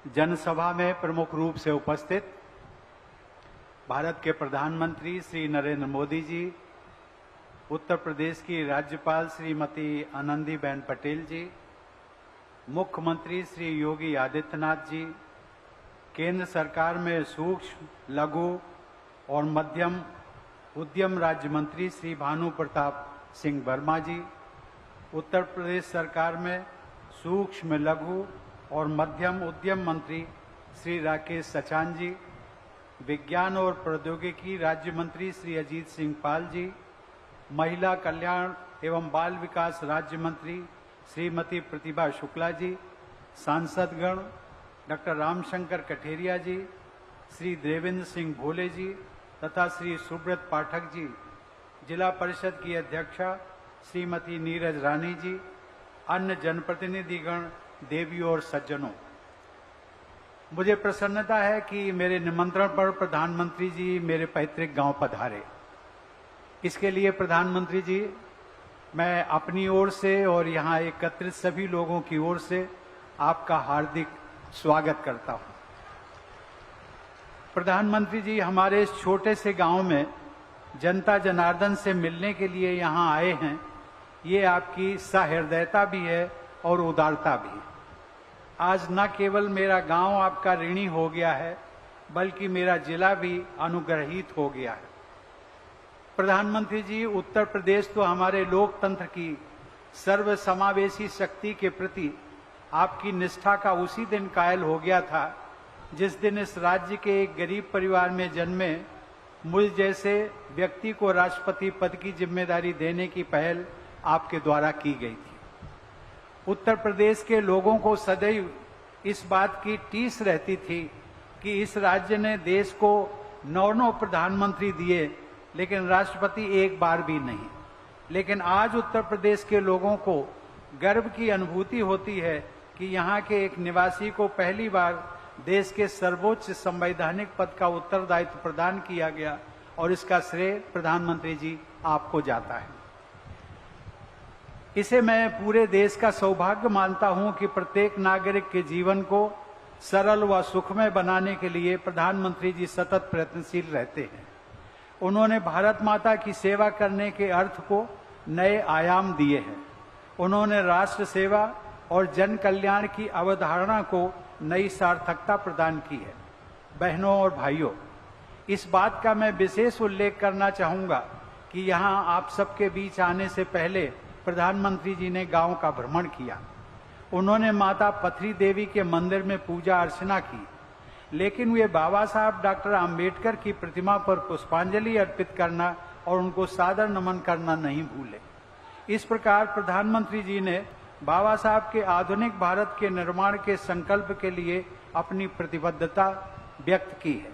जनसभा में प्रमुख रूप से उपस्थित भारत के प्रधानमंत्री श्री नरेंद्र मोदी जी, उत्तर प्रदेश की राज्यपाल श्रीमती आनंदीबेन पटेल जी, मुख्यमंत्री श्री योगी आदित्यनाथ जी, केंद्र सरकार में सूक्ष्म, लघु और मध्यम उद्यम राज्य मंत्री श्री भानु प्रताप सिंह वर्मा जी, उत्तर प्रदेश सरकार में सूक्ष्म, लघु और मध्यम उद्यम मंत्री श्री राकेश सचान जी, विज्ञान और प्रौद्योगिकी राज्य मंत्री श्री अजीत सिंह पाल जी, महिला कल्याण एवं बाल विकास राज्य मंत्री श्रीमती प्रतिभा शुक्ला जी, सांसदगण डॉक्टर रामशंकर कठेरिया जी, श्री देवेंद्र सिंह भोले जी तथा श्री सुब्रत पाठक जी, जिला परिषद की अध्यक्षा श्रीमती नीरज रानी जी, अन्य जनप्रतिनिधिगण, देवियों और सज्जनों, मुझे प्रसन्नता है कि मेरे निमंत्रण पर प्रधानमंत्री जी मेरे पैतृक गांव पधारे। इसके लिए प्रधानमंत्री जी, मैं अपनी ओर से और यहां एकत्रित सभी लोगों की ओर से आपका हार्दिक स्वागत करता हूं। प्रधानमंत्री जी हमारे इस छोटे से गांव में जनता जनार्दन से मिलने के लिए यहां आए हैं, ये आपकी सहृदयता भी है और उदारता भी है। आज न केवल मेरा गांव आपका ऋणी हो गया है, बल्कि मेरा जिला भी अनुग्रहित हो गया है। प्रधानमंत्री जी, उत्तर प्रदेश तो हमारे लोकतंत्र की सर्वसमावेशी शक्ति के प्रति आपकी निष्ठा का उसी दिन कायल हो गया था जिस दिन इस राज्य के एक गरीब परिवार में जन्मे मुझ जैसे व्यक्ति को राष्ट्रपति पद की जिम्मेदारी देने की पहल आपके द्वारा की गई थी। उत्तर प्रदेश के लोगों को सदैव इस बात की टीस रहती थी कि इस राज्य ने देश को 9 प्रधानमंत्री दिए, लेकिन राष्ट्रपति एक बार भी नहीं। लेकिन आज उत्तर प्रदेश के लोगों को गर्व की अनुभूति होती है कि यहाँ के एक निवासी को पहली बार देश के सर्वोच्च संवैधानिक पद का उत्तरदायित्व प्रदान किया गया और इसका श्रेय प्रधानमंत्री जी आपको जाता है। इसे मैं पूरे देश का सौभाग्य मानता हूं कि प्रत्येक नागरिक के जीवन को सरल व सुखमय बनाने के लिए प्रधानमंत्री जी सतत प्रयत्नशील रहते हैं। उन्होंने भारत माता की सेवा करने के अर्थ को नए आयाम दिए हैं। उन्होंने राष्ट्र सेवा और जन कल्याण की अवधारणा को नई सार्थकता प्रदान की है। बहनों और भाइयों, इस बात का मैं विशेष उल्लेख करना चाहूंगा कि यहाँ आप सबके बीच आने से पहले प्रधानमंत्री जी ने गांव का भ्रमण किया। उन्होंने माता पथरी देवी के मंदिर में पूजा अर्चना की, लेकिन वे बाबा साहब डॉक्टर आम्बेडकर की प्रतिमा पर पुष्पांजलि अर्पित करना और उनको सादर नमन करना नहीं भूले। इस प्रकार प्रधानमंत्री जी ने बाबा साहब के आधुनिक भारत के निर्माण के संकल्प के लिए अपनी प्रतिबद्धता व्यक्त की है।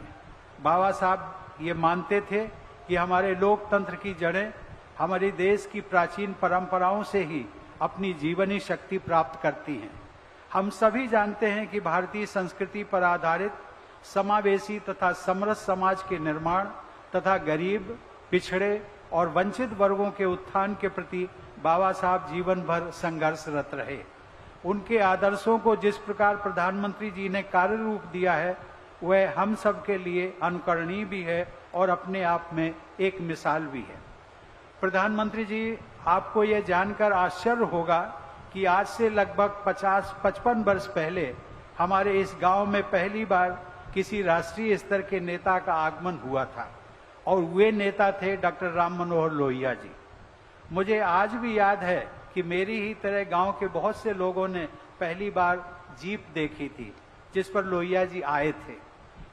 बाबा साहब ये मानते थे कि हमारे लोकतंत्र की जड़ें हमारे देश की प्राचीन परंपराओं से ही अपनी जीवनी शक्ति प्राप्त करती हैं। हम सभी जानते हैं कि भारतीय संस्कृति पर आधारित समावेशी तथा समरस समाज के निर्माण तथा गरीब, पिछड़े और वंचित वर्गों के उत्थान के प्रति बाबा साहब जीवन भर संघर्षरत रहे। उनके आदर्शों को जिस प्रकार प्रधानमंत्री जी ने कार्य रूप दिया है, वह हम सब के लिए अनुकरणीय भी है और अपने आप में एक मिसाल भी है। प्रधानमंत्री जी, आपको यह जानकर आश्चर्य होगा कि आज से लगभग 50-55 वर्ष पहले हमारे इस गांव में पहली बार किसी राष्ट्रीय स्तर के नेता का आगमन हुआ था और वे नेता थे डॉक्टर राम मनोहर लोहिया जी। मुझे आज भी याद है कि मेरी ही तरह गांव के बहुत से लोगों ने पहली बार जीप देखी थी जिस पर लोहिया जी आए थे।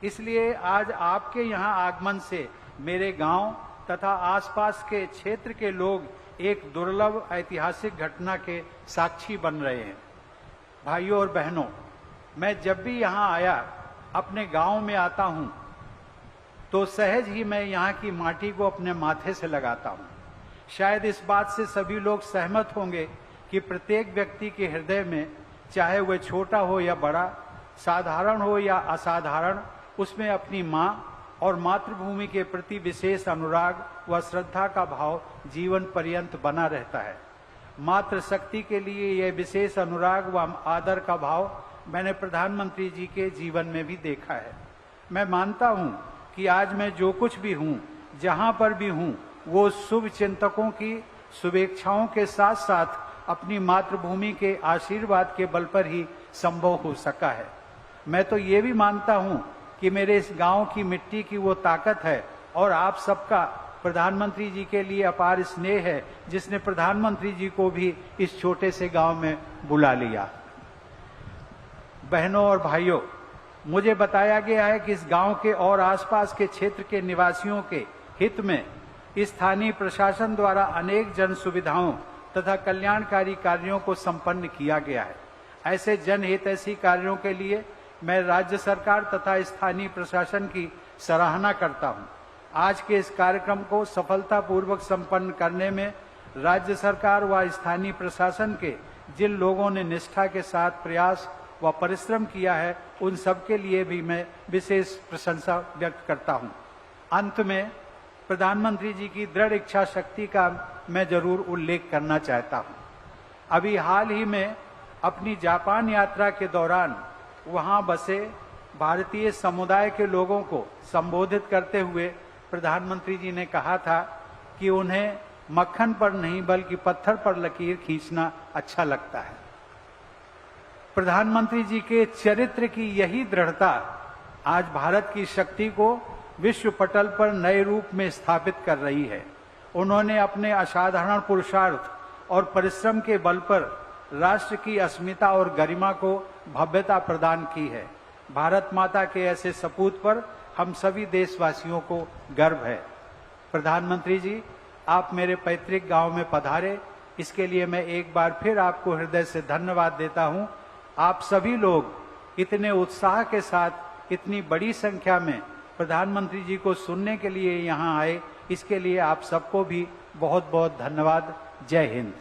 इसलिए आज आपके यहाँ आगमन से मेरे गांव तथा आसपास के क्षेत्र के लोग एक दुर्लभ ऐतिहासिक घटना के साक्षी बन रहे हैं। भाइयों और बहनों, मैं जब भी यहाँ आया, अपने गांव में आता हूँ, तो सहज ही मैं यहाँ की माटी को अपने माथे से लगाता हूँ। शायद इस बात से सभी लोग सहमत होंगे कि प्रत्येक व्यक्ति के हृदय में, चाहे वह छोटा हो या बड़ा, साधारण हो या असाधारण, उसमें अपनी माँ और मातृभूमि के प्रति विशेष अनुराग व श्रद्धा का भाव जीवन पर्यंत बना रहता है। मातृशक्ति के लिए यह विशेष अनुराग व आदर का भाव मैंने प्रधानमंत्री जी के जीवन में भी देखा है। मैं मानता हूं कि आज मैं जो कुछ भी हूं, जहां पर भी हूं, वो शुभ चिंतकों की शुभेच्छाओं के साथ साथ अपनी मातृभूमि के आशीर्वाद के बल पर ही संभव हो सका है। मैं तो ये भी मानता हूं कि मेरे इस गांव की मिट्टी की वो ताकत है और आप सबका प्रधानमंत्री जी के लिए अपार स्नेह है, जिसने प्रधानमंत्री जी को भी इस छोटे से गांव में बुला लिया। बहनों और भाइयों, मुझे बताया गया है कि इस गांव के और आसपास के क्षेत्र के निवासियों के हित में स्थानीय प्रशासन द्वारा अनेक जन सुविधाओं तथा कल्याणकारी कार्यों को संपन्न किया गया है। ऐसे जनहितैषी कार्यों के लिए मैं राज्य सरकार तथा स्थानीय प्रशासन की सराहना करता हूं। आज के इस कार्यक्रम को सफलतापूर्वक संपन्न करने में राज्य सरकार व स्थानीय प्रशासन के जिन लोगों ने निष्ठा के साथ प्रयास व परिश्रम किया है, उन सब के लिए भी मैं विशेष प्रशंसा व्यक्त करता हूं। अंत में प्रधानमंत्री जी की दृढ़ इच्छा शक्ति का मैं जरूर उल्लेख करना चाहता हूं। अभी हाल ही में अपनी जापान यात्रा के दौरान वहां बसे भारतीय समुदाय के लोगों को संबोधित करते हुए प्रधानमंत्री जी ने कहा था कि उन्हें मक्खन पर नहीं बल्कि पत्थर पर लकीर खींचना अच्छा लगता है। प्रधानमंत्री जी के चरित्र की यही दृढ़ता आज भारत की शक्ति को विश्व पटल पर नए रूप में स्थापित कर रही है। उन्होंने अपने असाधारण पुरुषार्थ और परिश्रम के बल पर राष्ट्र की अस्मिता और गरिमा को भव्यता प्रदान की है। भारत माता के ऐसे सपूत पर हम सभी देशवासियों को गर्व है। प्रधानमंत्री जी, आप मेरे पैतृक गांव में पधारे, इसके लिए मैं एक बार फिर आपको हृदय से धन्यवाद देता हूं। आप सभी लोग इतने उत्साह के साथ इतनी बड़ी संख्या में प्रधानमंत्री जी को सुनने के लिए यहां आए, इसके लिए आप सबको भी बहुत बहुत धन्यवाद। जय हिंद।